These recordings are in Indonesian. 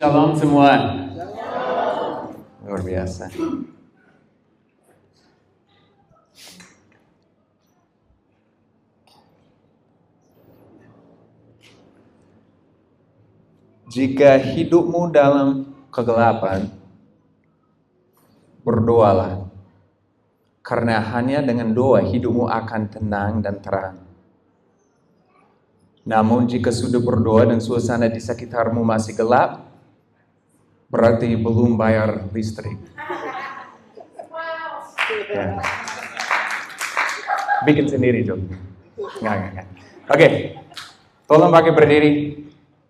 Shalom semua. Luar biasa. Jika hidupmu dalam kegelapan, berdoalah. Karena hanya dengan doa hidupmu akan tenang dan terang. Namun jika sudah berdoa dan suasana di sekitarmu masih gelap, berarti belum bayar listrik. Ya. Bikin sendiri, Jok. Enggak. Oke, tolong pakai berdiri.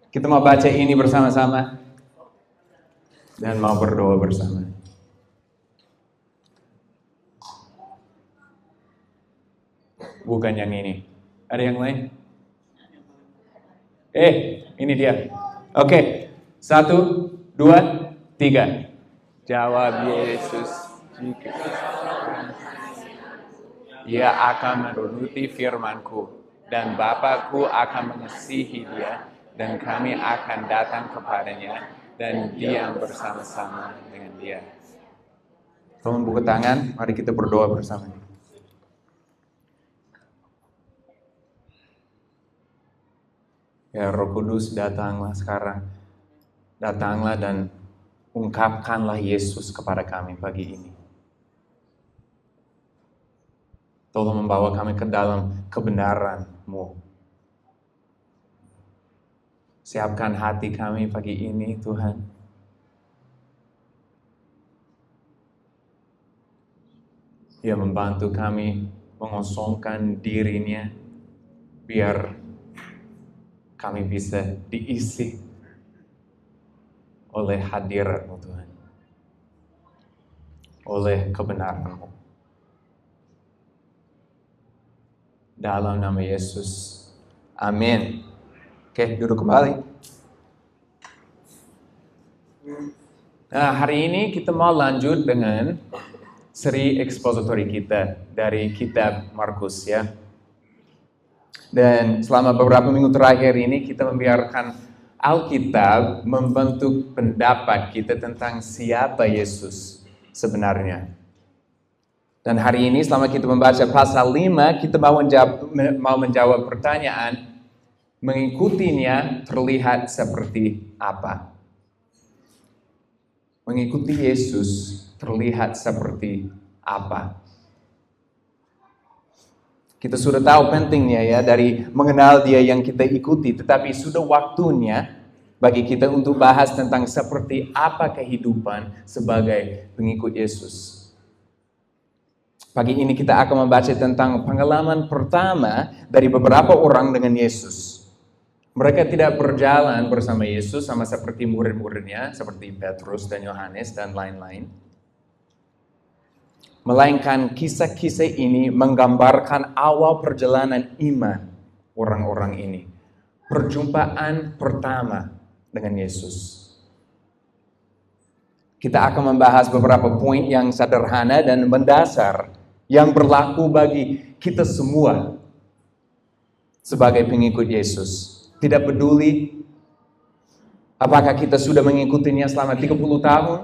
Kita mau baca ini bersama-sama dan mau berdoa bersama. Bukan yang ini. Ada yang lain? Ini dia. Oke, 1, 2, 3. Jawab Yesus, jika Dia akan menuruti firman-Ku, dan Bapa-Ku akan mengasihi Dia, dan kami akan datang kepadanya dan diam bersama-sama dengan Dia. Tolong buka tangan, mari kita berdoa bersama. Ya Roh Kudus, datanglah sekarang. Datanglah dan ungkapkanlah Yesus kepada kami pagi ini. Tolong membawa kami ke dalam kebenaran-Mu. Siapkan hati kami pagi ini, Tuhan. Ya, membantu kami mengosongkan dirinya, biar kami bisa diisi oleh hadirat-Mu, Tuhan. Oleh kebenaran-Mu. Dalam nama Yesus. Amin. Oke, duduk kembali. Nah, hari ini kita mau lanjut dengan seri expository kita dari kitab Markus, ya. Dan selama beberapa minggu terakhir ini kita membiarkan Alkitab membentuk pendapat kita tentang siapa Yesus sebenarnya. Dan hari ini selama kita membaca pasal 5, kita mau menjawab pertanyaan, mengikutinya terlihat seperti apa? Mengikuti Yesus terlihat seperti apa? Kita sudah tahu pentingnya ya dari mengenal Dia yang kita ikuti, tetapi sudah waktunya bagi kita untuk bahas tentang seperti apa kehidupan sebagai pengikut Yesus. Pagi ini kita akan membaca tentang pengalaman pertama dari beberapa orang dengan Yesus. Mereka tidak berjalan bersama Yesus sama seperti murid-muridnya, seperti Petrus dan Yohanes dan lain-lain. Melainkan kisah-kisah ini menggambarkan awal perjalanan iman orang-orang ini. Perjumpaan pertama dengan Yesus. Kita akan membahas beberapa poin yang sederhana dan mendasar yang berlaku bagi kita semua sebagai pengikut Yesus. Tidak peduli apakah kita sudah mengikutinya selama 30 tahun,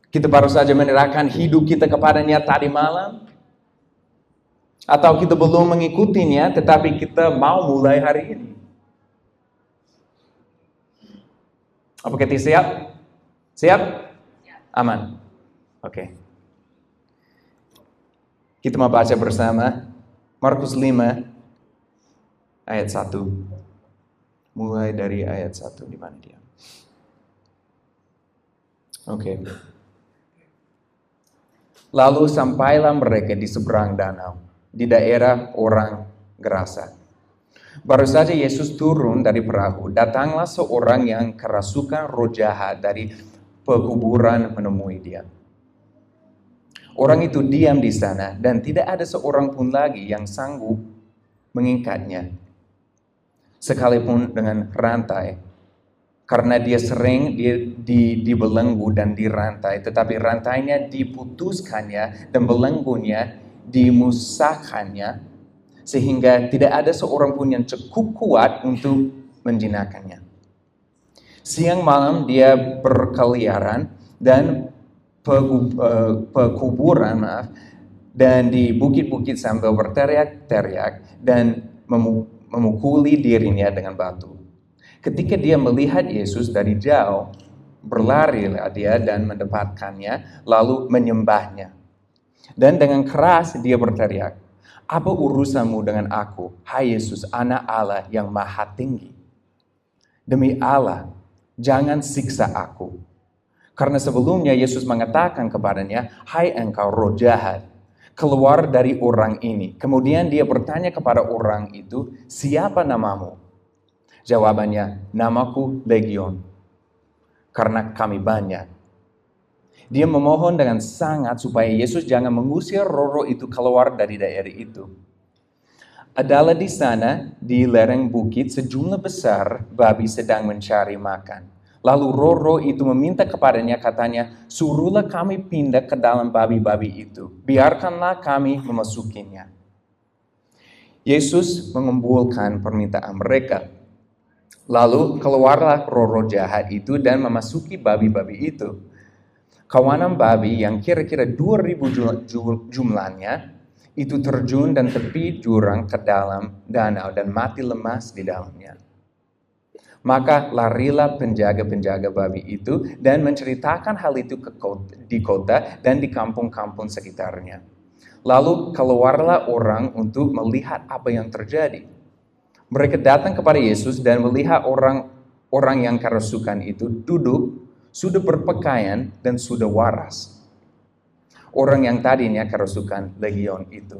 kita baru saja menyerahkan hidup kita kepadanya tadi malam, atau kita belum mengikutinya tetapi kita mau mulai hari ini. Apakah kita siap? Siap? Aman? Oke. Kita mau baca bersama Markus 5 ayat 1. Mulai dari ayat 1 di mana dia? Oke. Lalu sampailah mereka di seberang danau, di daerah orang Gerasa. Baru saja Yesus turun dari perahu, datanglah seorang yang kerasukan roh jahat dari pekuburan menemui Dia. Orang itu diam di sana dan tidak ada seorang pun lagi yang sanggup mengikatnya, sekalipun dengan rantai. Karena dia sering dibelenggu dan dirantai, tetapi rantainya diputuskannya dan belenggunya dimusahkannya, sehingga tidak ada seorang pun yang cukup kuat untuk menjinakkannya. Siang malam dia berkeliaran dan pekuburan, dan di bukit-bukit sambil berteriak-teriak dan memukuli dirinya dengan batu. Ketika dia melihat Yesus dari jauh, berlarilah dia dan mendapatkannya, lalu menyembahnya. Dan dengan keras dia berteriak, "Apa urusanmu dengan aku, hai Yesus, Anak Allah yang Maha Tinggi? Demi Allah, jangan siksa aku." Karena sebelumnya Yesus mengatakan kepadanya, "Hai engkau roh jahat, keluar dari orang ini." Kemudian dia bertanya kepada orang itu, "Siapa namamu?" Jawabannya, "Namaku Legion, karena kami banyak." Dia memohon dengan sangat supaya Yesus jangan mengusir roh-roh itu keluar dari daerah itu. Adalah di sana, di lereng bukit, sejumlah besar babi sedang mencari makan. Lalu roh-roh itu meminta kepadanya, katanya, "Suruhlah kami pindah ke dalam babi-babi itu. Biarkanlah kami memasukinya." Yesus mengabulkan permintaan mereka. Lalu keluarlah roh-roh jahat itu dan memasuki babi-babi itu. Kawanan babi yang kira-kira 2.000 jumlahnya itu terjun dan tepi jurang ke dalam danau dan mati lemas di dalamnya. Maka larilah penjaga-penjaga babi itu dan menceritakan hal itu di kota dan di kampung-kampung sekitarnya. Lalu keluarlah orang untuk melihat apa yang terjadi. Mereka datang kepada Yesus dan melihat orang yang kerasukan itu duduk, sudah berpakaian dan sudah waras. Orang yang tadinya kerasukan legion itu.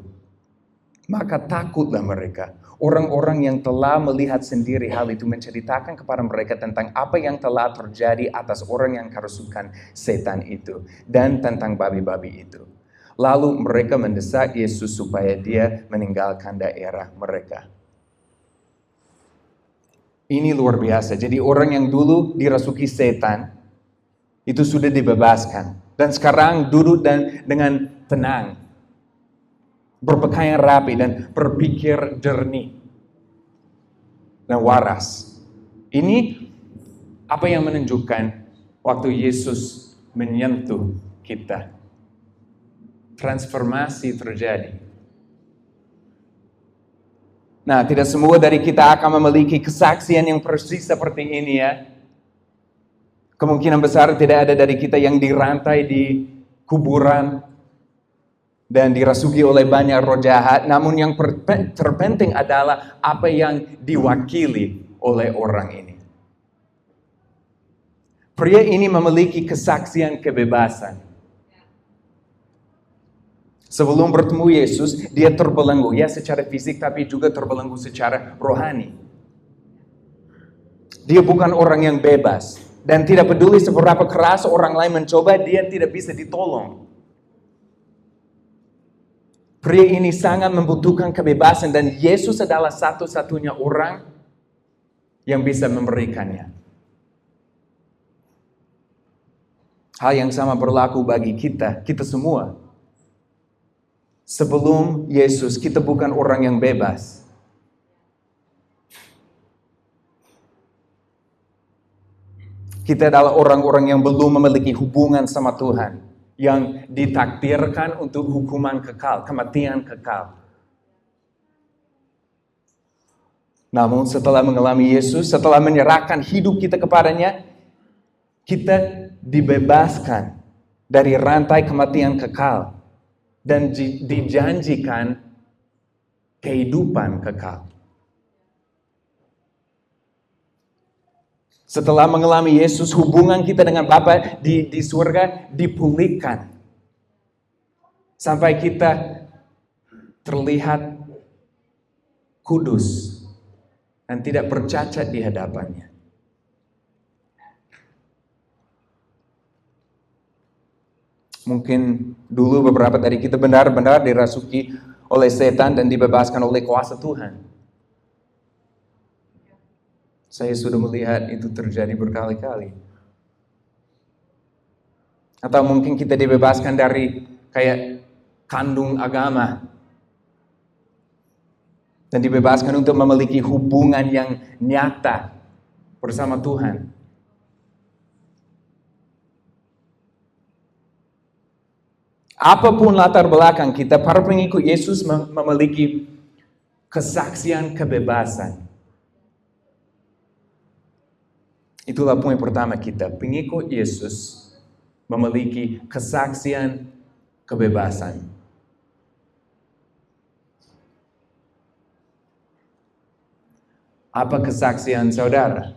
Maka takutlah mereka. Orang-orang yang telah melihat sendiri hal itu menceritakan kepada mereka tentang apa yang telah terjadi atas orang yang kerasukan setan itu dan tentang babi-babi itu. Lalu mereka mendesak Yesus supaya dia meninggalkan daerah mereka. Ini luar biasa. Jadi orang yang dulu dirasuki setan itu sudah dibebaskan dan sekarang duduk dengan tenang, berpakaian rapi dan berpikir jernih dan waras. Ini apa yang menunjukkan waktu Yesus menyentuh kita. Transformasi terjadi. Nah, tidak semua dari kita akan memiliki kesaksian yang persis seperti ini ya. Kemungkinan besar tidak ada dari kita yang dirantai di kuburan dan dirasuki oleh banyak roh jahat. Namun yang terpenting adalah apa yang diwakili oleh orang ini. Pria ini memiliki kesaksian kebebasan. Sebelum bertemu Yesus, dia terbelenggu. Ya secara fisik tapi juga terbelenggu secara rohani. Dia bukan orang yang bebas. Dan tidak peduli seberapa keras orang lain mencoba, dia tidak bisa ditolong. Pria ini sangat membutuhkan kebebasan dan Yesus adalah satu-satunya orang yang bisa memberikannya. Hal yang sama berlaku bagi kita semua. Sebelum Yesus, kita bukan orang yang bebas. Kita adalah orang-orang yang belum memiliki hubungan sama Tuhan, yang ditakdirkan untuk hukuman kekal, kematian kekal. Namun setelah mengalami Yesus, setelah menyerahkan hidup kita kepadanya, kita dibebaskan dari rantai kematian kekal dan dijanjikan kehidupan kekal. Setelah mengalami Yesus, hubungan kita dengan Bapa di surga dipulihkan. Sampai kita terlihat kudus dan tidak bercacat di hadapannya. Mungkin dulu beberapa dari kita benar-benar dirasuki oleh setan dan dibebaskan oleh kuasa Tuhan. Saya sudah melihat itu terjadi berkali-kali. Atau mungkin kita dibebaskan dari kayak kandung agama. Dan dibebaskan untuk memiliki hubungan yang nyata bersama Tuhan. Apapun latar belakang kita, para pengikut Yesus memiliki kesaksian kebebasan. Itulah poin pertama kita. Pengikut Yesus memiliki kesaksian kebebasan. Apa kesaksian saudara?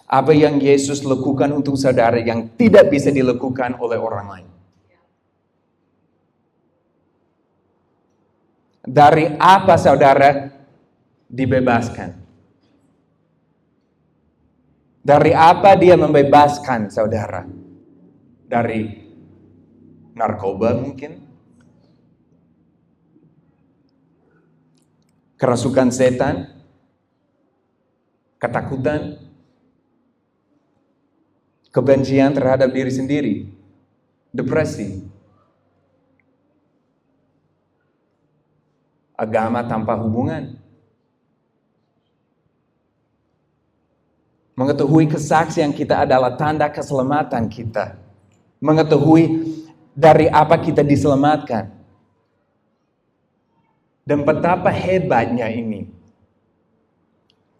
Apa yang Yesus lakukan untuk saudara yang tidak bisa dilakukan oleh orang lain? Dari apa saudara dibebaskan? Dari apa dia membebaskan saudara? Dari narkoba mungkin? Kerasukan setan? Ketakutan? Kebencian terhadap diri sendiri? Depresi? Agama tanpa hubungan? Mengetahui kesaksian kita adalah tanda keselamatan kita. Mengetahui dari apa kita diselamatkan. Dan betapa hebatnya ini.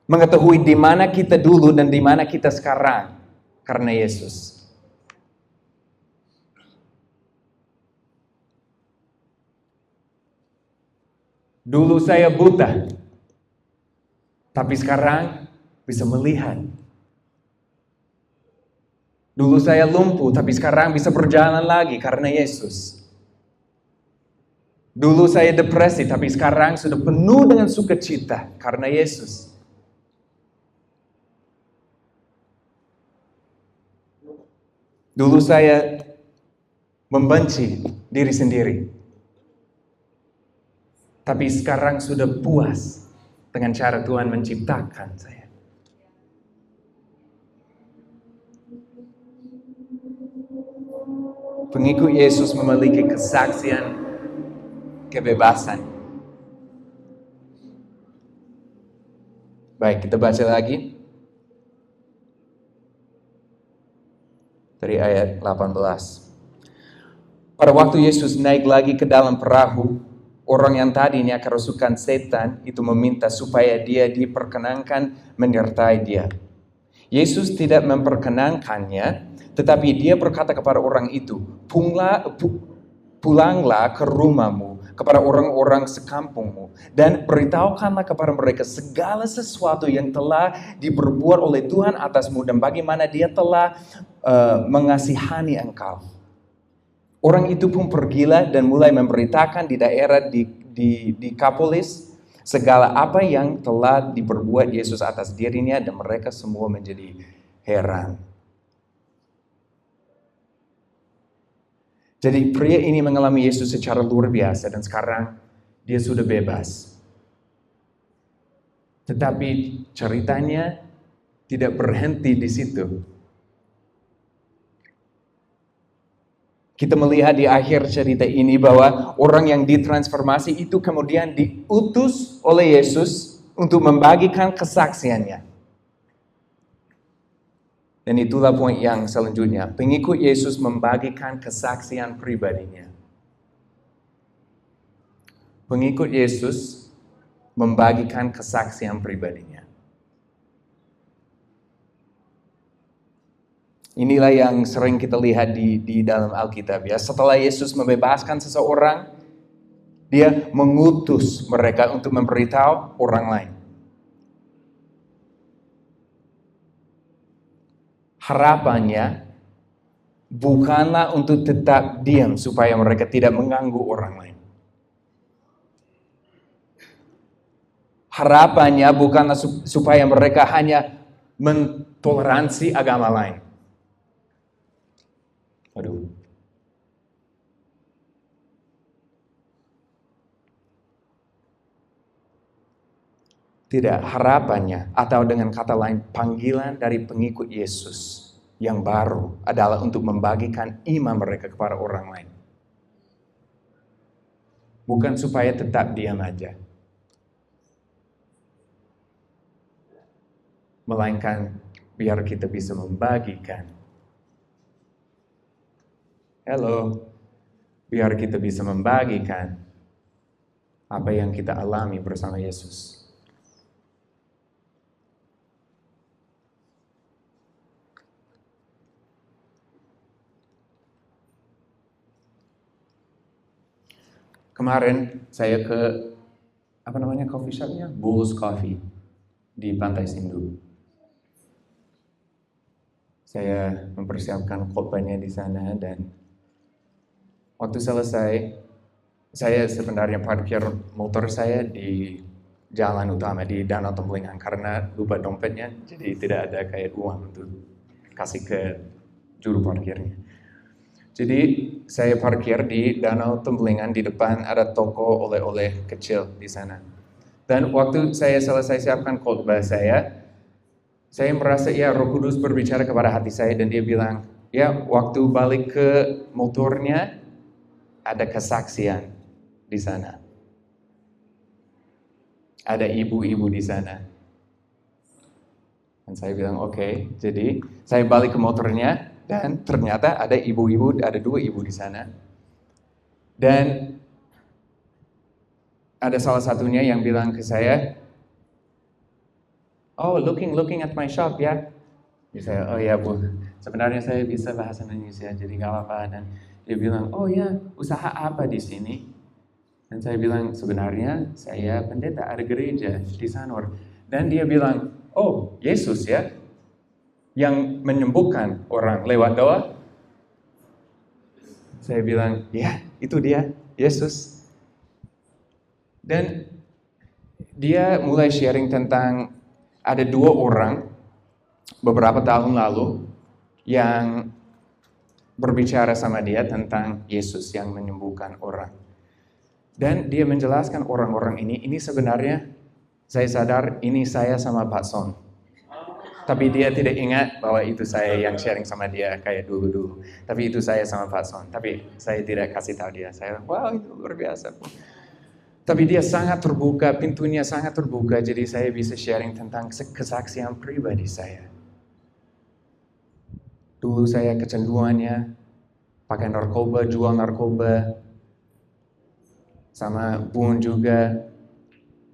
Mengetahui di mana kita dulu dan di mana kita sekarang karena Yesus. Dulu saya buta, tapi sekarang bisa melihat. Dulu saya lumpuh, tapi sekarang bisa berjalan lagi karena Yesus. Dulu saya depresi, tapi sekarang sudah penuh dengan sukacita karena Yesus. Dulu saya membenci diri sendiri. Tapi sekarang sudah puas dengan cara Tuhan menciptakan saya. Pengikut Yesus memiliki kesaksian kebebasan. Baik, kita baca lagi. Dari ayat 18. Pada waktu Yesus naik lagi ke dalam perahu, orang yang tadinya kerasukan setan itu meminta supaya dia diperkenankan menyertai dia. Yesus tidak memperkenankannya, tetapi dia berkata kepada orang itu, pulanglah ke rumahmu, kepada orang-orang sekampungmu, dan beritahukanlah kepada mereka segala sesuatu yang telah diperbuat oleh Tuhan atasmu, dan bagaimana dia telah mengasihani engkau. Orang itu pun pergilah dan mulai memberitakan di daerah di Kapolis segala apa yang telah diperbuat Yesus atas dirinya, dan mereka semua menjadi heran. Jadi pria ini mengalami Yesus secara luar biasa dan sekarang dia sudah bebas. Tetapi ceritanya tidak berhenti di situ. Kita melihat di akhir cerita ini bahwa orang yang ditransformasi itu kemudian diutus oleh Yesus untuk membagikan kesaksiannya. Dan itulah poin yang selanjutnya. Pengikut Yesus membagikan kesaksian pribadinya. Pengikut Yesus membagikan kesaksian pribadinya. Inilah yang sering kita lihat di dalam Alkitab ya. Setelah Yesus membebaskan seseorang, dia mengutus mereka untuk memberitahu orang lain. Harapannya bukanlah untuk tetap diam supaya mereka tidak mengganggu orang lain. Harapannya bukanlah supaya mereka hanya mentoleransi agama lain. Aduh. Tidak, harapannya atau dengan kata lain panggilan dari pengikut Yesus yang baru adalah untuk membagikan iman mereka kepada orang lain. Bukan supaya tetap diam aja. Melainkan biar kita bisa membagikan Halo, biar kita bisa membagikan apa yang kita alami bersama Yesus. Kemarin saya ke coffee shopnya, Bulls Coffee di Pantai Sindu. Saya mempersiapkan khotbahnya di sana dan waktu selesai, saya sebenarnya parkir motor saya di jalan utama di Danau Tembelingan karena lupa dompetnya, jadi tidak ada kayak uang untuk kasih ke juru parkirnya. Jadi saya parkir di Danau Tembelingan, di depan ada toko oleh-oleh kecil di sana. Dan waktu saya selesai siapkan khotbah saya merasa ya Roh Kudus berbicara kepada hati saya dan dia bilang, ya waktu balik ke motornya ada kesaksian di sana. Ada ibu-ibu di sana. Dan saya bilang oke. Jadi saya balik ke motornya dan ternyata ada ibu-ibu, ada 2 ibu di sana. Dan ada salah satunya yang bilang ke saya, oh looking at my shop ya. Jadi saya, oh ya Bu, sebenarnya saya bisa bahasa Indonesia jadi gak apa-apa. Dan dia bilang, oh ya usaha apa di sini? Dan saya bilang, sebenarnya saya pendeta ada gereja di Sanur. Dan dia bilang, oh Yesus ya, yang menyembuhkan orang lewat doa. Saya bilang, ya itu dia, Yesus. Dan dia mulai sharing tentang ada 2 orang beberapa tahun lalu yang berbicara sama dia tentang Yesus yang menyembuhkan orang. Dan dia menjelaskan orang-orang ini sebenarnya saya sadar ini saya sama Pak Son. Tapi dia tidak ingat bahwa itu saya yang sharing sama dia kayak dulu-dulu. Tapi itu saya sama Pak Son. Tapi saya tidak kasih tahu dia. Saya, wow itu luar biasa. Tapi dia sangat terbuka, pintunya sangat terbuka. Jadi saya bisa sharing tentang kesaksian pribadi saya. Dulu saya kecenderungannya pakai narkoba, jual narkoba. Sama Bun juga.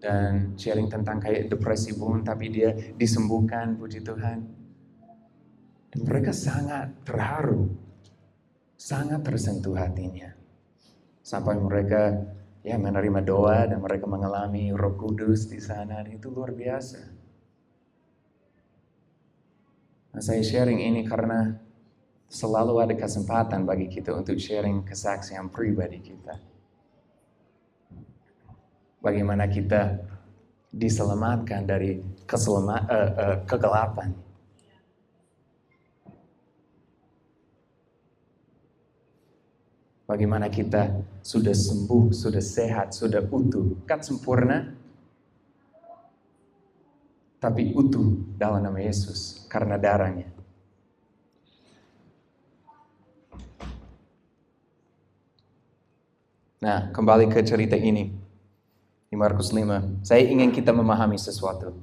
Dan sharing tentang kayak depresi Bun, tapi dia disembuhkan, puji Tuhan. Dan mereka sangat terharu, sangat tersentuh hatinya. Sampai mereka ya menerima doa dan mereka mengalami Roh Kudus di sana, dan itu luar biasa. Nah, saya sharing ini karena selalu ada kesempatan bagi kita untuk sharing kesaksian pribadi kita. Bagaimana kita diselamatkan dari kegelapan. Bagaimana kita sudah sembuh, sudah sehat, sudah utuh. Kan sempurna, tapi utuh dalam nama Yesus karena darahnya. Nah, kembali ke cerita ini. Di Markus 5, saya ingin kita memahami sesuatu.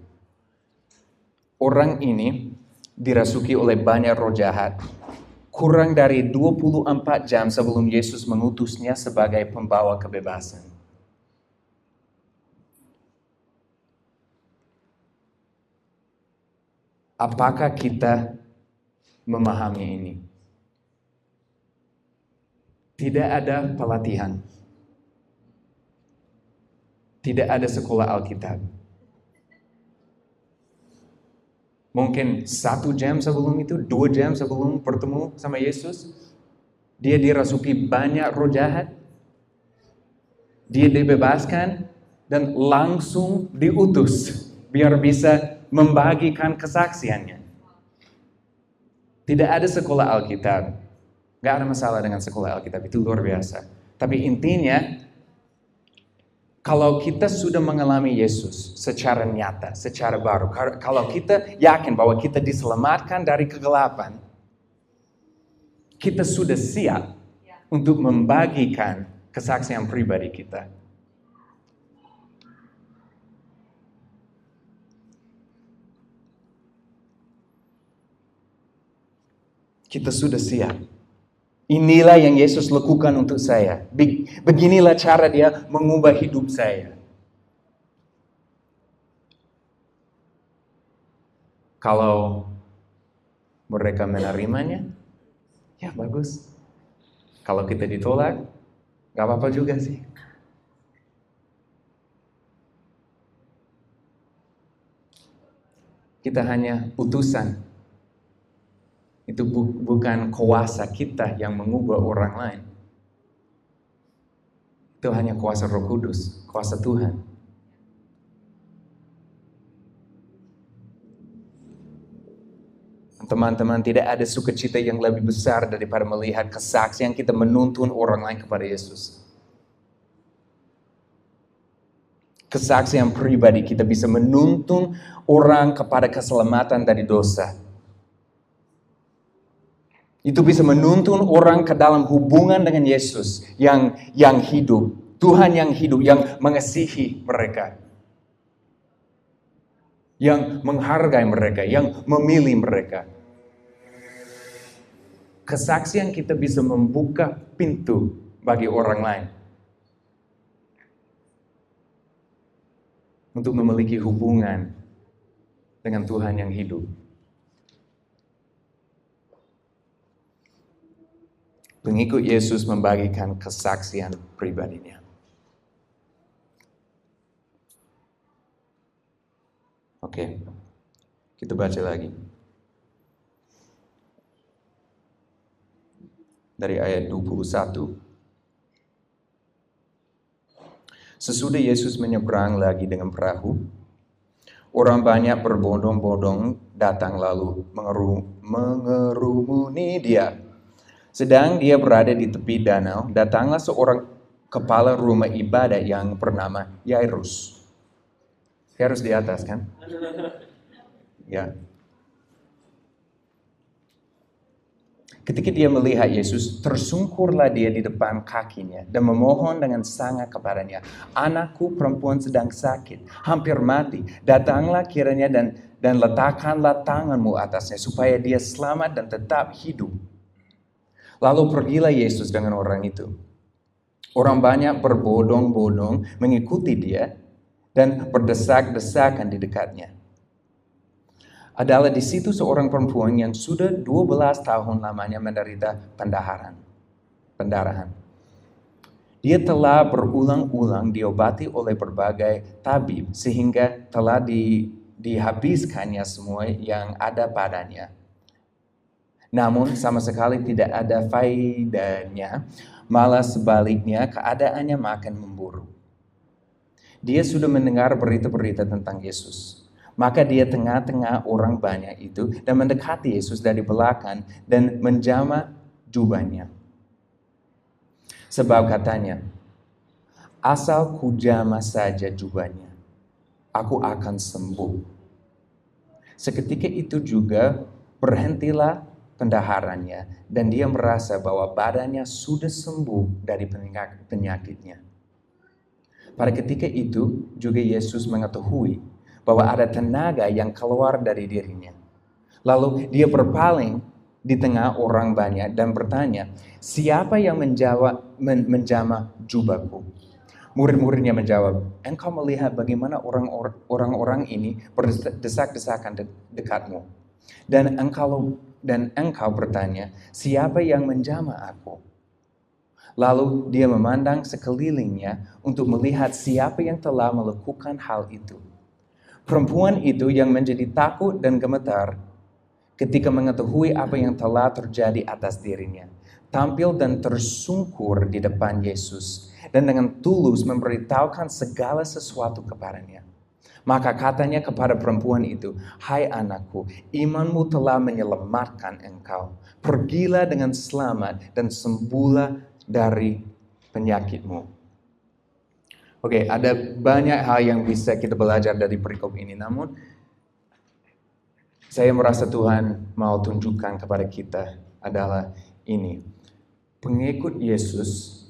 Orang ini dirasuki oleh banyak roh jahat. Kurang dari 24 jam sebelum Yesus mengutusnya sebagai pembawa kebebasan. Apakah kita memahami ini? Tidak ada pelatihan. Tidak ada sekolah Alkitab. Mungkin 1 jam sebelum itu, 2 jam sebelum bertemu sama Yesus, dia dirasuki banyak roh jahat. Dia dibebaskan dan langsung diutus biar bisa membagikan kesaksiannya. Tidak ada sekolah Alkitab. Gak ada masalah dengan sekolah Alkitab, itu luar biasa. Tapi intinya, kalau kita sudah mengalami Yesus secara nyata, secara baru, kalau kita yakin bahwa kita diselamatkan dari kegelapan, kita sudah siap untuk membagikan kesaksian pribadi kita. Kita sudah siap. Inilah yang Yesus lakukan untuk saya. Beginilah cara dia mengubah hidup saya. Kalau mereka menerimanya, ya bagus. Kalau kita ditolak, gak apa-apa juga sih. Kita hanya utusan. Itu bukan kuasa kita yang mengubah orang lain. Itu hanya kuasa Roh Kudus, kuasa Tuhan. Teman-teman, tidak ada sukacita yang lebih besar daripada melihat kesaksian kita menuntun orang lain kepada Yesus. Kesaksian pribadi kita bisa menuntun orang kepada keselamatan dari dosa. Itu bisa menuntun orang ke dalam hubungan dengan Yesus yang hidup. Tuhan yang hidup, yang mengasihi mereka. Yang menghargai mereka, yang memilih mereka. Kesaksian kita bisa membuka pintu bagi orang lain untuk memiliki hubungan dengan Tuhan yang hidup. Pengikut Yesus membagikan kesaksian pribadinya. Oke, kita baca lagi. Dari ayat 21. Sesudah Yesus menyeberang lagi dengan perahu, orang banyak berbondong-bondong datang lalu mengerumuni dia. Sedang dia berada di tepi danau, datanglah seorang kepala rumah ibadah yang bernama Yairus. Yairus di atas kan? Ya. Ketika dia melihat Yesus, tersungkurlah dia di depan kakinya dan memohon dengan sangat kepadanya. Anakku perempuan sedang sakit, hampir mati. Datanglah kiranya dan letakkanlah tanganmu atasnya supaya dia selamat dan tetap hidup. Lalu pergilah Yesus dengan orang itu. Orang banyak berbondong-bondong mengikuti dia dan berdesak-desakan di dekatnya. Adalah di situ seorang perempuan yang sudah 12 tahun lamanya menderita pendarahan. Dia telah berulang-ulang diobati oleh berbagai tabib sehingga telah dihabiskannya semua yang ada padanya. Namun sama sekali tidak ada faedahnya, malah sebaliknya keadaannya makin memburuk. Dia sudah mendengar berita-berita tentang Yesus. Maka dia tengah-tengah orang banyak itu dan mendekati Yesus dari belakang dan menjamah jubahnya. Sebab katanya, asal kujamah saja jubahnya, aku akan sembuh. Seketika itu juga berhentilah pendaharannya dan dia merasa bahwa badannya sudah sembuh dari penyakitnya. Pada ketika itu juga Yesus mengetahui bahwa ada tenaga yang keluar dari dirinya. Lalu dia berpaling di tengah orang banyak dan bertanya, siapa yang menjamah jubahku? Murid-muridnya menjawab, engkau melihat bagaimana orang-orang ini berdesak-desakan dekatmu. Dan engkau bertanya, siapa yang menjamah aku? Lalu dia memandang sekelilingnya untuk melihat siapa yang telah melakukan hal itu. Perempuan itu yang menjadi takut dan gemetar ketika mengetahui apa yang telah terjadi atas dirinya, tampil dan tersungkur di depan Yesus dan dengan tulus memberitahukan segala sesuatu kepadanya. Maka katanya kepada perempuan itu, hai anakku, imanmu telah menyelamatkan engkau. Pergilah dengan selamat dan sembuhlah dari penyakitmu. Oke, ada banyak hal yang bisa kita belajar dari perikop ini. Namun, saya merasa Tuhan mau tunjukkan kepada kita adalah ini. Pengikut Yesus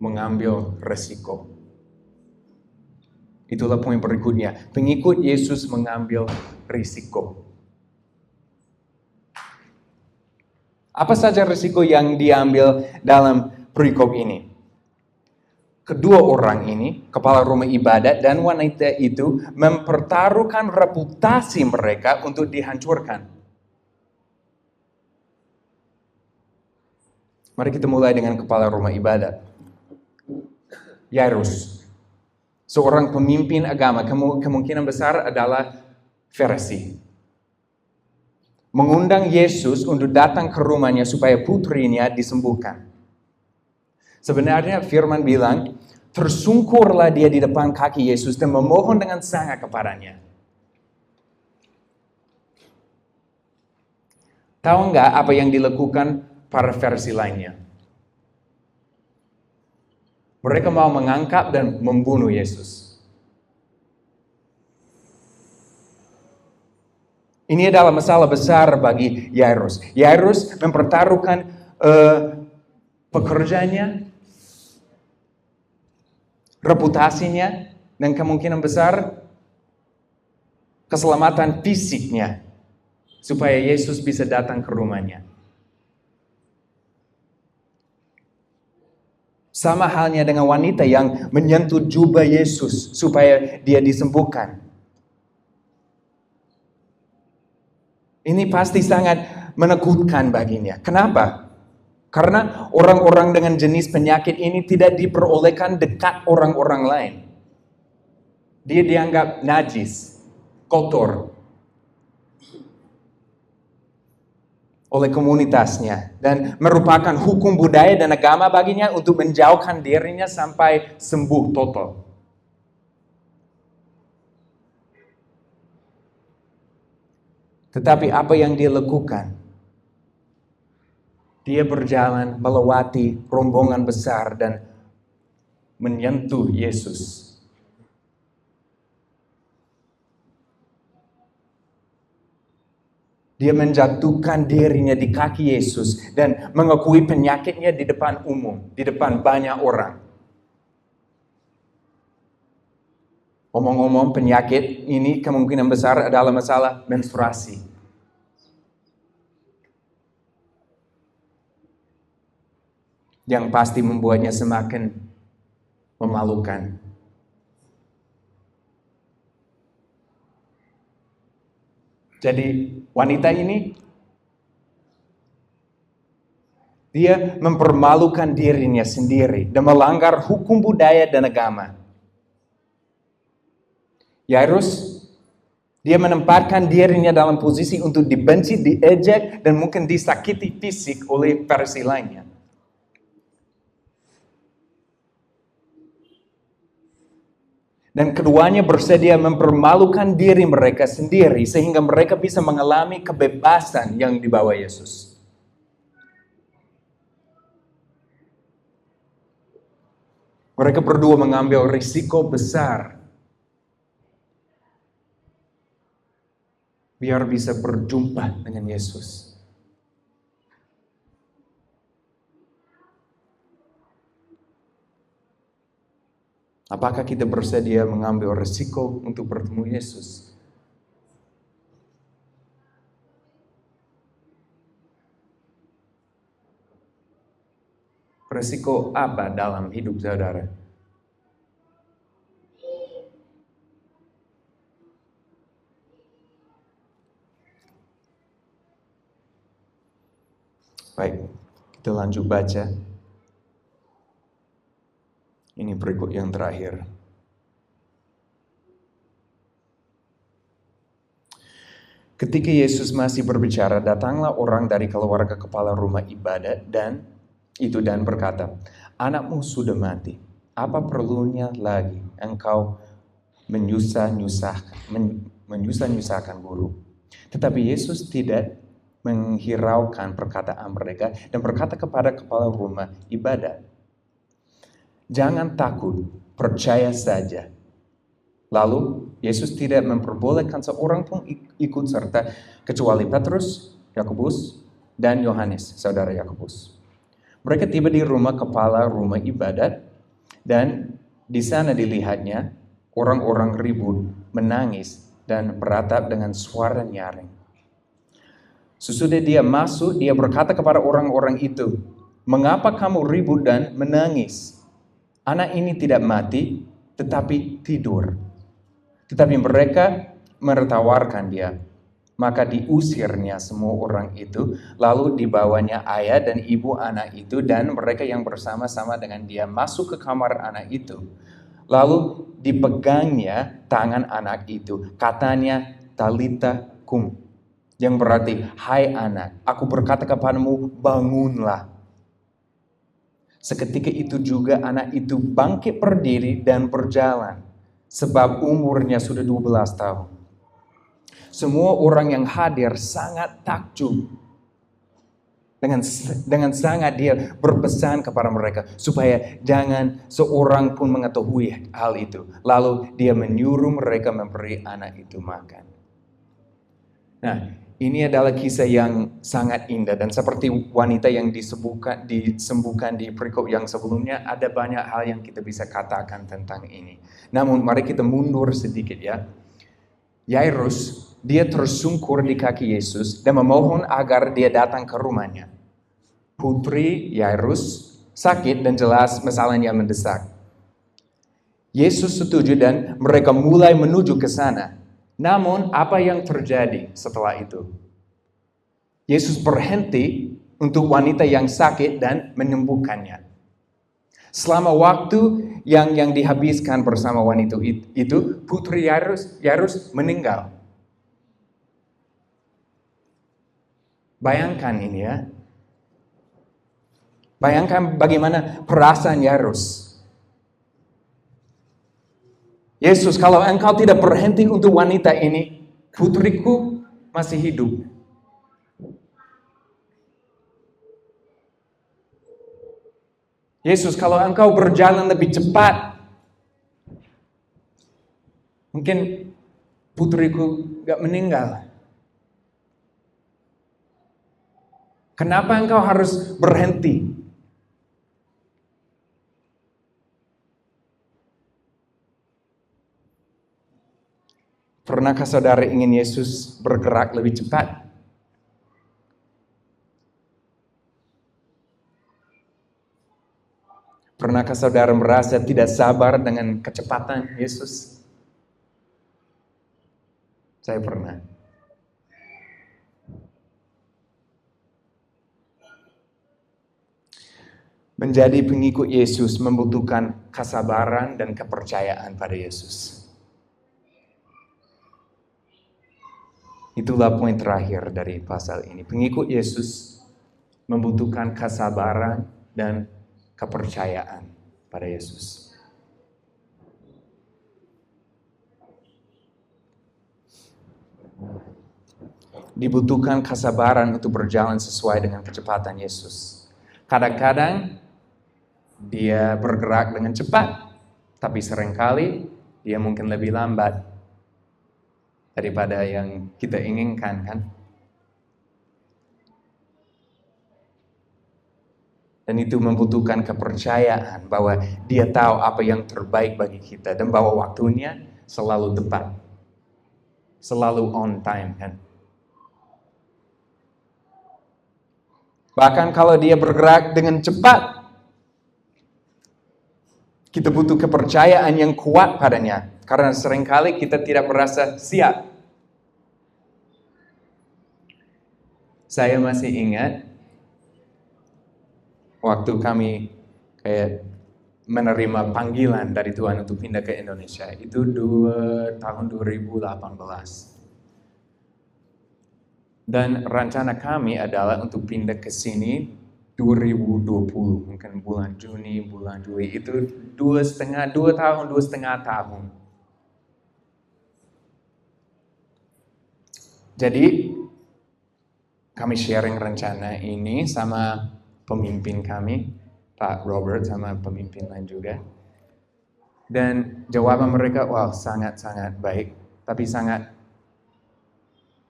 mengambil resiko. Itulah poin berikutnya. Pengikut Yesus mengambil risiko. Apa saja risiko yang diambil dalam perikop ini? Kedua orang ini, kepala rumah ibadat dan wanita itu, mempertaruhkan reputasi mereka untuk dihancurkan. Mari kita mulai dengan kepala rumah ibadat. Yairus, seorang pemimpin agama, kemungkinan besar adalah Farisi. Mengundang Yesus untuk datang ke rumahnya supaya putrinya disembuhkan. Sebenarnya firman bilang, tersungkurlah dia di depan kaki Yesus dan memohon dengan sangat kepadanya. Tahu nggak apa yang dilakukan para Farisi lainnya? Mereka mau mengangkat dan membunuh Yesus. Ini adalah masalah besar bagi Yairus. Yairus mempertaruhkan pekerjaannya, reputasinya, dan kemungkinan besar keselamatan fisiknya supaya Yesus bisa datang ke rumahnya. Sama halnya dengan wanita yang menyentuh jubah Yesus supaya dia disembuhkan. Ini pasti sangat menakutkan baginya. Kenapa? Karena orang-orang dengan jenis penyakit ini tidak diperolehkan dekat orang-orang lain. Dia dianggap najis, kotor oleh komunitasnya. Dan merupakan hukum budaya dan agama baginya untuk menjauhkan dirinya sampai sembuh total. Tetapi apa yang dia lakukan? Dia berjalan melewati rombongan besar dan menyentuh Yesus. Dia menjatuhkan dirinya di kaki Yesus dan mengakui penyakitnya di depan umum, di depan banyak orang. Omong-omong, penyakit ini kemungkinan besar adalah masalah menstruasi. Yang pasti membuatnya semakin memalukan. Jadi wanita ini, dia mempermalukan dirinya sendiri dan melanggar hukum budaya dan agama. Yairus, dia menempatkan dirinya dalam posisi untuk dibenci, diejek, dan mungkin disakiti fisik oleh Farisi lainnya. Dan keduanya bersedia mempermalukan diri mereka sendiri sehingga mereka bisa mengalami kebebasan yang dibawa Yesus. Mereka berdua mengambil risiko besar biar bisa berjumpa dengan Yesus. Apakah kita bersedia mengambil risiko untuk bertemu Yesus? Risiko apa dalam hidup saudara? Baik, kita lanjut baca. Ini berikut yang terakhir. Ketika Yesus masih berbicara, datanglah orang dari keluarga kepala rumah ibadat dan berkata, "Anakmu sudah mati. Apa perlunya lagi engkau menyusah-nyusahkan guru?" Tetapi Yesus tidak menghiraukan perkataan mereka dan berkata kepada kepala rumah ibadat, "Jangan takut, percaya saja." Lalu Yesus tidak memperbolehkan seorang pun ikut serta kecuali Petrus, Yakobus, dan Yohanes, saudara Yakobus. Mereka tiba di rumah kepala rumah ibadat dan di sana dilihatnya orang-orang ribut, menangis, dan beratap dengan suara nyaring. Sesudah dia masuk, dia berkata kepada orang-orang itu, "Mengapa kamu ribut dan menangis? Anak ini tidak mati, tetapi tidur." Tetapi mereka menertawakan dia. Maka diusirnya semua orang itu, lalu dibawanya ayah dan ibu anak itu dan mereka yang bersama-sama dengan dia masuk ke kamar anak itu. Lalu dipegangnya tangan anak itu. Katanya, "Talita kum." Yang berarti, "Hai anak, aku berkata kepadamu, bangunlah." Seketika itu juga anak itu bangkit berdiri dan berjalan, sebab umurnya sudah 12 tahun. Semua orang yang hadir sangat takjub. Dengan sangat dia berpesan kepada mereka supaya jangan seorang pun mengetahui hal itu. Lalu dia menyuruh mereka memberi anak itu makan. Nah, ini adalah kisah yang sangat indah dan seperti wanita yang disembuhkan di perikop yang sebelumnya, ada banyak hal yang kita bisa katakan tentang ini. Namun mari kita mundur sedikit ya. Yairus, dia tersungkur di kaki Yesus dan memohon agar dia datang ke rumahnya. Putri Yairus sakit dan jelas masalahnya mendesak. Yesus setuju dan mereka mulai menuju ke sana. Namun apa yang terjadi setelah itu? Yesus berhenti untuk wanita yang sakit dan menyembuhkannya. Selama waktu yang dihabiskan bersama wanita itu, Putri Yairus meninggal. Bayangkan ini ya. Bayangkan bagaimana perasaan Yairus. Yesus, kalau engkau tidak berhenti untuk wanita ini, putriku masih hidup. Yesus, kalau engkau berjalan lebih cepat, mungkin putriku gak meninggal. Kenapa engkau harus berhenti? Pernahkah saudara ingin Yesus bergerak lebih cepat? Pernahkah saudara merasa tidak sabar dengan kecepatan Yesus? Saya pernah. Menjadi pengikut Yesus membutuhkan kesabaran dan kepercayaan pada Yesus. Itulah poin terakhir dari pasal ini. Pengikut Yesus membutuhkan kesabaran dan kepercayaan pada Yesus. Dibutuhkan kesabaran untuk berjalan sesuai dengan kecepatan Yesus. Kadang-kadang dia bergerak dengan cepat, tapi seringkali dia mungkin lebih lambat daripada yang kita inginkan, kan? Dan itu membutuhkan kepercayaan bahwa dia tahu apa yang terbaik bagi kita dan bahwa waktunya selalu tepat. Selalu on time, kan? Bahkan kalau dia bergerak dengan cepat, kita butuh kepercayaan yang kuat padanya. Karena seringkali kita tidak merasa siap. Saya masih ingat waktu kami kayak menerima panggilan dari Tuhan untuk pindah ke Indonesia. Itu tahun 2018. Dan rencana kami adalah untuk pindah ke sini 2020. Mungkin bulan Juni, bulan Juli. Itu 2,5 tahun. Jadi kami sharing rencana ini sama pemimpin kami, Pak Robert, sama pemimpin lain juga. Dan jawaban mereka, wah sangat-sangat baik, tapi sangat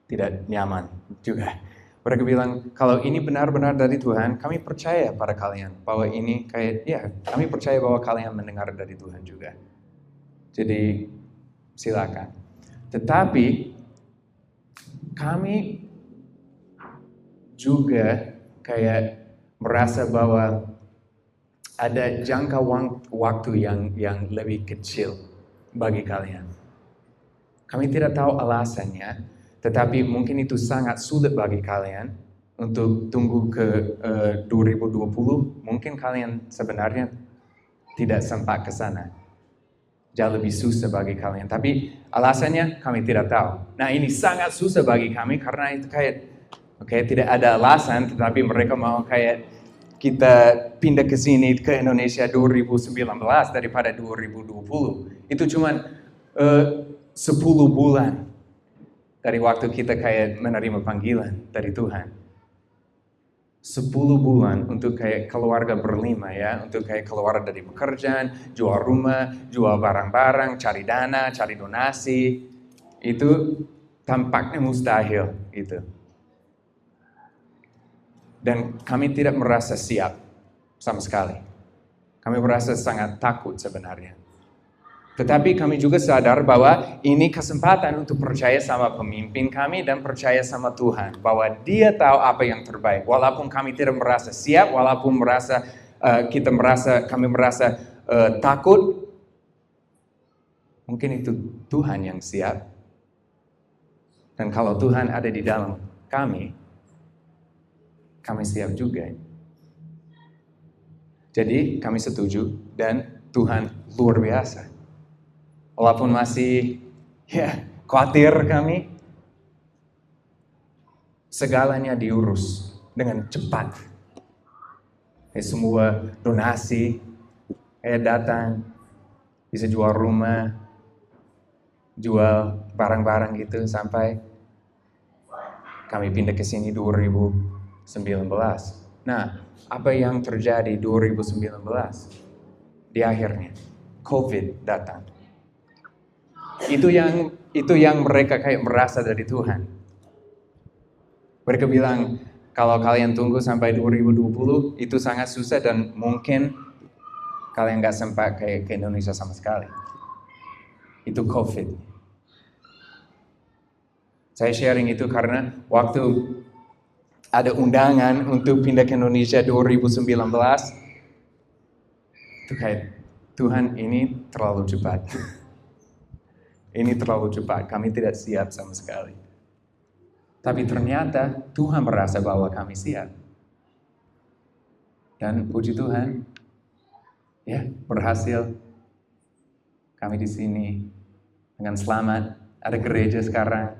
tidak nyaman juga. Mereka bilang, kalau ini benar-benar dari Tuhan, kami percaya pada kalian. Bahwa ini kami percaya bahwa kalian mendengar dari Tuhan juga. Jadi silakan. Tetapi kami juga kayak merasa bahwa ada jangka waktu yang lebih kecil bagi kalian. Kami tidak tahu alasannya, tetapi mungkin itu sangat sulit bagi kalian untuk tunggu ke 2020. Mungkin kalian sebenarnya tidak sempat ke sana. Jauh lebih susah bagi kalian. Tapi alasannya kami tidak tahu. Nah, ini sangat susah bagi kami karena itu kayak tidak ada alasan, tetapi mereka mau kayak kita pindah ke sini ke Indonesia 2019 daripada 2020. Itu cuman 10 bulan dari waktu kita kayak menerima panggilan dari Tuhan. 10 bulan untuk kayak keluarga berlima ya, untuk kayak keluar dari pekerjaan, jual rumah, jual barang-barang, cari dana, cari donasi. Itu tampaknya mustahil itu. Dan kami tidak merasa siap sama sekali. Kami merasa sangat takut sebenarnya. Tetapi kami juga sadar bahwa ini kesempatan untuk percaya sama pemimpin kami dan percaya sama Tuhan. Bahwa Dia tahu apa yang terbaik. Walaupun kami tidak merasa siap, walaupun kami merasa takut, mungkin itu Tuhan yang siap. Dan kalau Tuhan ada di dalam kami siap juga. Jadi kami setuju dan Tuhan luar biasa. Walaupun masih khawatir kami, segalanya diurus dengan cepat. Semua donasi datang, bisa jual rumah, jual barang-barang gitu sampai kami pindah ke sini 2019. Nah, apa yang terjadi 2019? Di akhirnya COVID datang. Itu yang mereka kayak merasa dari Tuhan. Mereka bilang, kalau kalian tunggu sampai 2020, itu sangat susah dan mungkin kalian nggak sempat kayak ke Indonesia sama sekali. Itu COVID. Saya sharing itu karena waktu ada undangan untuk pindah ke Indonesia 2019, itu kayak, Tuhan ini terlalu cepat. Ini terlalu cepat, kami tidak siap sama sekali. Tapi ternyata Tuhan merasa bahwa kami siap. Dan puji Tuhan, berhasil. Kami di sini dengan selamat, ada gereja sekarang.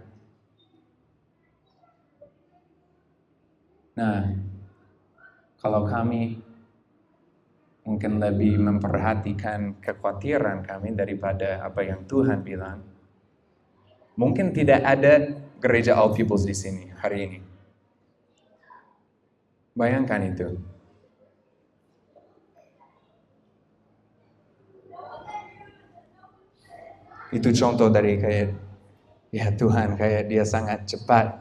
Nah, kalau kami mungkin lebih memperhatikan kekhawatiran kami daripada apa yang Tuhan bilang, mungkin tidak ada gereja All Peoples di sini hari ini. Bayangkan itu. Itu contoh dari kayak, Tuhan kayak Dia sangat cepat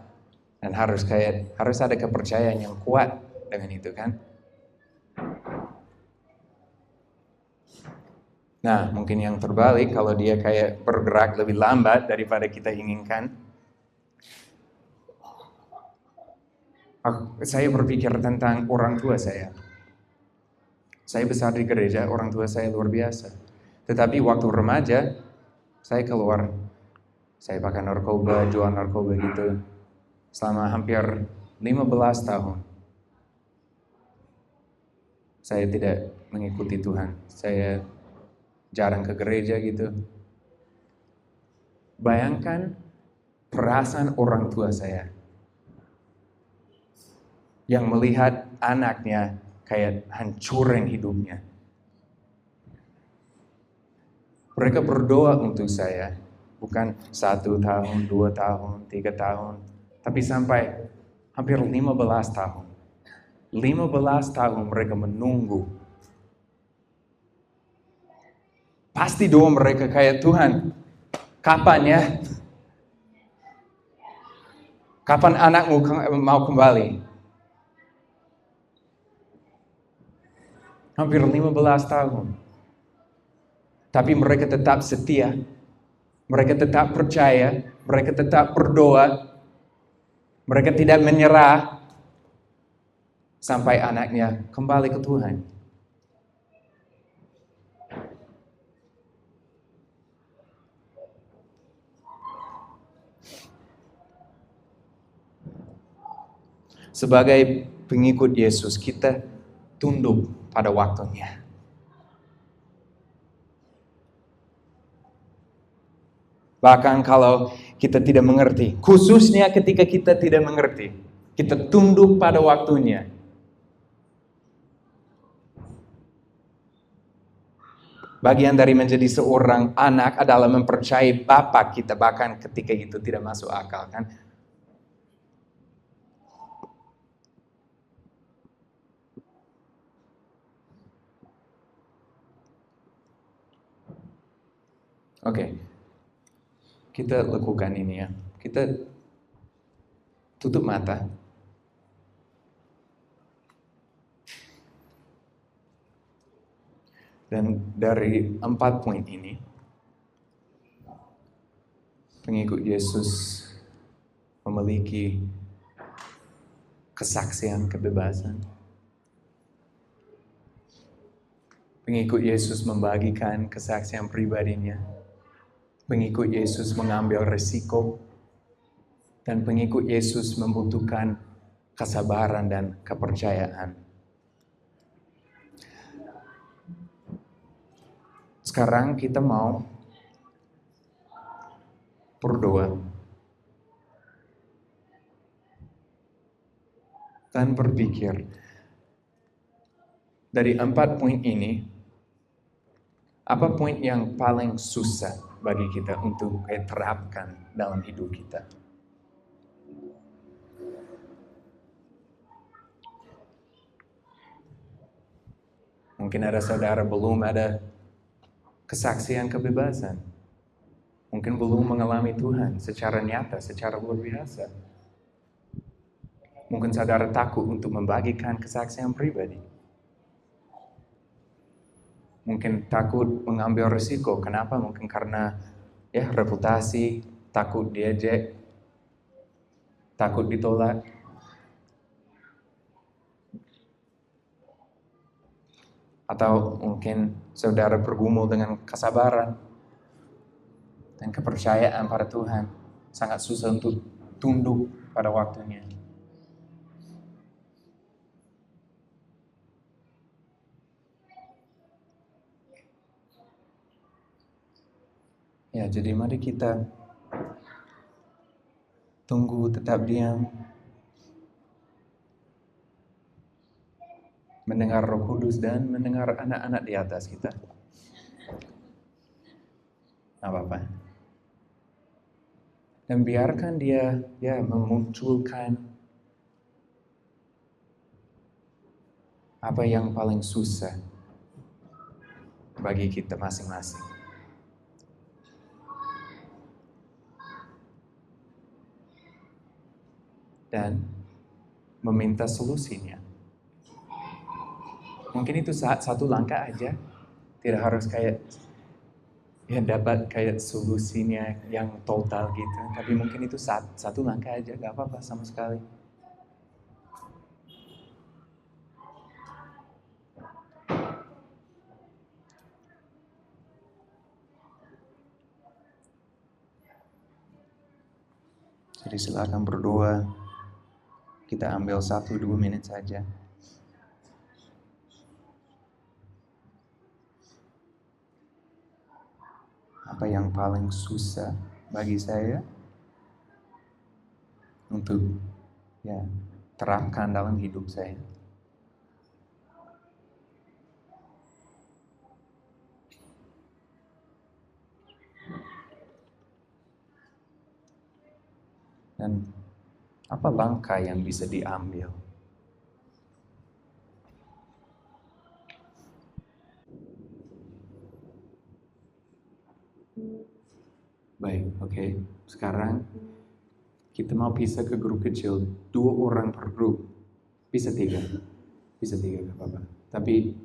dan harus ada kepercayaan yang kuat dengan itu kan. Nah, mungkin yang terbalik kalau Dia kayak bergerak lebih lambat daripada kita inginkan. Saya berpikir tentang orang tua saya. Saya besar di gereja, orang tua saya luar biasa. Tetapi waktu remaja, saya keluar. Saya pakai narkoba, jual narkoba gitu. Selama hampir 15 tahun. Saya tidak mengikuti Tuhan. Saya jarang ke gereja gitu. Bayangkan perasaan orang tua saya yang melihat anaknya kayak hancurin hidupnya. Mereka berdoa untuk saya, bukan 1 tahun, 2 tahun, 3 tahun, tapi sampai hampir 15 tahun. 15 tahun mereka menunggu. Pasti doa mereka kayak, Tuhan, kapan ya? Kapan anakmu mau kembali? Hampir 15 tahun. Tapi mereka tetap setia. Mereka tetap percaya. Mereka tetap berdoa. Mereka tidak menyerah. sampai anaknya kembali ke Tuhan. Sebagai pengikut Yesus, kita tunduk pada waktunya. Bahkan kalau kita tidak mengerti, khususnya ketika kita tidak mengerti, kita tunduk pada waktunya. Bagian dari menjadi seorang anak adalah mempercayai Bapa kita, bahkan ketika itu tidak masuk akal, kan? Oke, kita lakukan ini ya. Kita tutup mata. Dan dari 4 poin ini, pengikut Yesus memiliki kesaksian kebebasan. Pengikut Yesus membagikan kesaksian pribadinya. Pengikut Yesus mengambil risiko, dan pengikut Yesus membutuhkan kesabaran dan kepercayaan. Sekarang kita mau berdoa dan berpikir dari 4 poin ini, apa poin yang paling susah bagi kita untuk terapkan dalam hidup kita? Mungkin ada saudara belum ada kesaksian kebebasan. Mungkin belum mengalami Tuhan secara nyata, secara luar biasa. Mungkin saudara takut untuk membagikan kesaksian pribadi. Mungkin takut mengambil risiko. Kenapa? Mungkin karena reputasi, takut diejek, takut ditolak. Atau mungkin saudara bergumul dengan kesabaran dan kepercayaan pada Tuhan. Sangat susah untuk tunduk pada waktunya. Ya, jadi mari kita tunggu, tetap diam, mendengar Roh Kudus dan mendengar anak-anak di atas kita. Apa-apa. Dan biarkan dia memunculkan apa yang paling susah bagi kita masing-masing. Dan meminta solusinya. Mungkin itu satu langkah aja, tidak harus dapat solusinya yang total gitu. Tapi mungkin itu satu langkah aja, gak apa-apa sama sekali. Jadi silakan berdoa. Kita ambil 1-2 menit saja. Apa yang paling susah bagi saya untuk terapkan dalam hidup saya? Dan apa langkah yang bisa diambil? Baik, oke. Sekarang kita mau pisah ke grup kecil, 2 orang per grup. Bisa 3, gak apa-apa. Tapi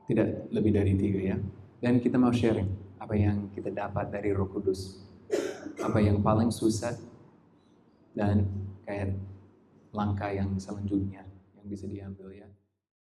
tidak lebih dari 3 ya. Dan kita mau sharing apa yang kita dapat dari Roh Kudus. Apa yang paling susah Dan kayak langkah yang selanjutnya yang bisa diambil ya.